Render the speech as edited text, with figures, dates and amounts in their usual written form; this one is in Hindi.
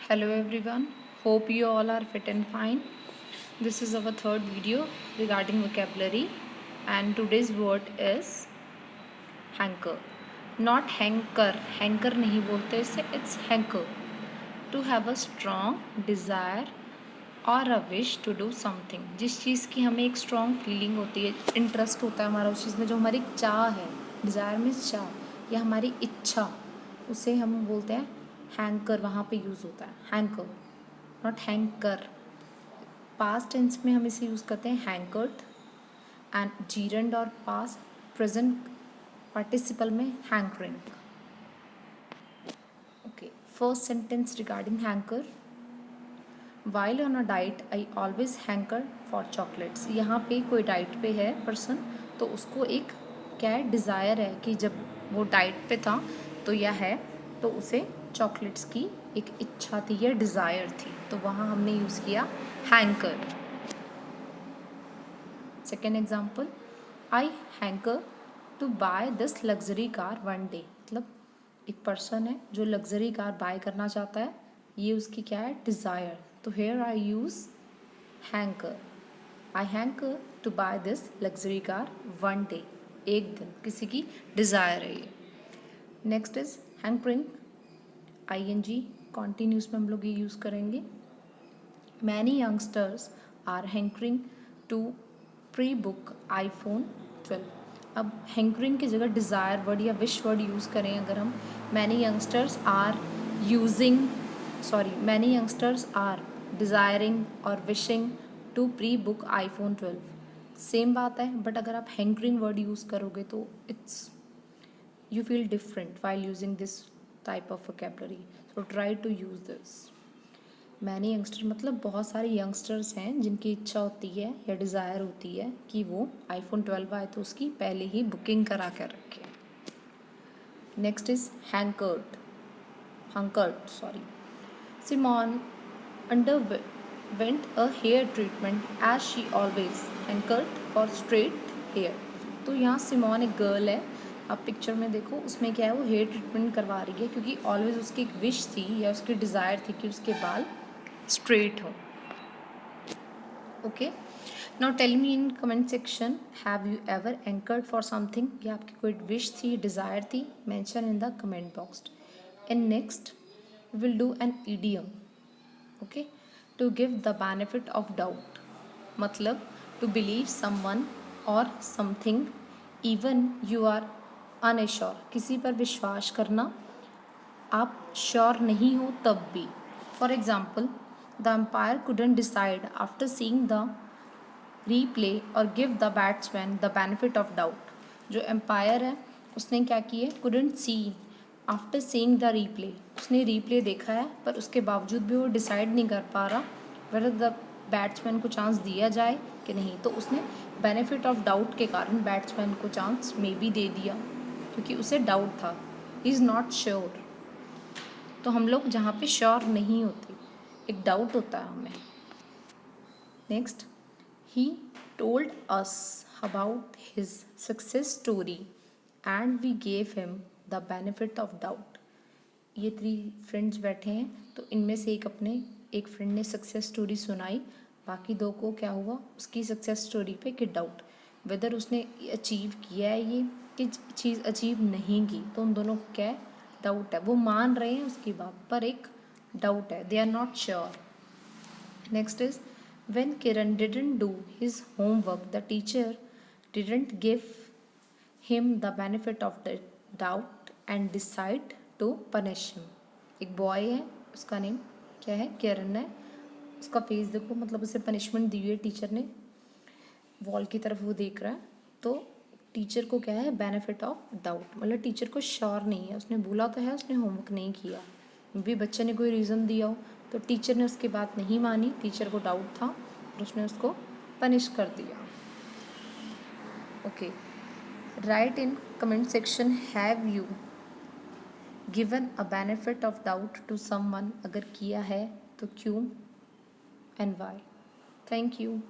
Hello everyone, hope you all are fit and fine. This is our third video regarding vocabulary and today's word is hanker. Not hanker, hanker नहीं बोलते इसे, it's hanker. To have a strong desire और a wish to do something, जिस चीज़ की हमें एक स्ट्रॉन्ग फीलिंग होती है, इंटरेस्ट होता है हमारा उस चीज़ में, जो हमारी एक चाह है, डिज़ायर मीन्स चाह या हमारी इच्छा, उसे हम बोलते हैं हैंकर. वहाँ पे यूज़ होता है hanker, not hanker. Past tense में हम इसे यूज़ करते हैं हैंकर्ड एंड जीरेंड और पास्ट प्रेजेंट पार्टिसिपल में hankering. Okay, first sentence regarding hanker. While on a diet I always hanker for chocolates. यहाँ पे कोई डाइट पे है पर्सन, तो उसको एक क्या है, डिज़ायर है कि जब वो डाइट पे था तो यह है, तो उसे चॉकलेट्स की एक इच्छा थी या डिज़ायर थी, तो वहाँ हमने यूज़ किया hanker. Second example, I hanker to buy this luxury car one day. मतलब एक पर्सन है जो लग्जरी कार बाय करना चाहता है, ये उसकी क्या है, डिज़ायर. तो here I use hanker. I hanker to buy this luxury car one day. एक दिन, किसी की डिज़ायर है ये. Next is hankering. I N G continuous में हम लोग ये यूज़ करेंगे. Many youngsters are hankering to pre book iPhone 12. अब हैंकरिंग की जगह डिज़ायर वर्ड या विश वर्ड यूज़ करें अगर हम, many youngsters are many youngsters are desiring और wishing to pre book iPhone 12. Same बात है, बट अगर आप हैंकरिंग वर्ड यूज़ करोगे तो it's you feel different while using this type of vocabulary, so try to use this. Many youngster मतलब बहुत सारे यंगस्टर्स हैं जिनकी इच्छा होती है या डिज़ायर होती है कि वो आईफोन 12 आए तो उसकी पहले ही बुकिंग करा कर रखें. Next is hankered sorry. Simone underwent a hair treatment as she always hankered for straight hair. तो यहाँ सिमोन एक गर्ल है, आप पिक्चर में देखो, उसमें क्या है, वो हेयर ट्रीटमेंट करवा रही है क्योंकि ऑलवेज उसकी एक विश थी या उसकी डिज़ायर थी कि उसके बाल स्ट्रेट हो. Okay, now tell me in comment section, have you ever hankered for something. ये आपकी कोई विश थी, डिज़ायर थी, mention in the comment box. And next will do an idiom. Okay, to give the benefit of doubt, मतलब to believe someone or something even you are unsure. किसी पर विश्वास करना, आप श्योर नहीं हो तब भी. For example, the umpire couldn't decide after seeing the replay और give the batsman the benefit of doubt. जो एम्पायर है उसने क्या किया, couldn't see after seeing the replay, उसने रीप्ले देखा है पर उसके बावजूद भी वो डिसाइड नहीं कर पा रहा वेदर द बैट्समैन को चांस दिया जाए कि नहीं, तो उसने बेनिफिट ऑफ डाउट के कारण बैट्समैन को चांस मे बी दे दिया क्योंकि उसे डाउट था, इज़ नॉट श्योर. तो हम लोग जहाँ पे श्योर नहीं होते, एक डाउट होता है हमें. Next, he told us about his success story and we gave him the benefit of doubt. ये 3 फ्रेंड्स बैठे हैं, तो इनमें से एक फ्रेंड ने सक्सेस स्टोरी सुनाई, बाकी 2 को क्या हुआ, उसकी सक्सेस स्टोरी पे कि डाउट, वेदर उसने अचीव किया है ये कि चीज़ अचीव नहीं की. तो उन दोनों को क्या है, डाउट है. वो मान रहे हैं उसकी बात पर एक डाउट है, they are not sure. Next is when Kiran didn't do his homework the teacher didn't give him the benefit of the doubt and decide to punish him. एक बॉय है, उसका नेम क्या है, किरण है. उसका फेस देखो, मतलब उसे पनिशमेंट दी हुई है टीचर ने, वॉल की तरफ वो देख रहा है. तो टीचर को क्या है, बेनिफिट ऑफ डाउट, मतलब टीचर को श्योर नहीं है, उसने बोला तो है उसने होमवर्क नहीं किया, भी बच्चे ने कोई रीज़न दिया हो, तो टीचर ने उसकी बात नहीं मानी, टीचर को डाउट था और उसने उसको पनिश कर दिया. Okay, right in comment section, have you given a benefit of doubt to someone. अगर किया है तो क्यों एंड वाई. Thank you.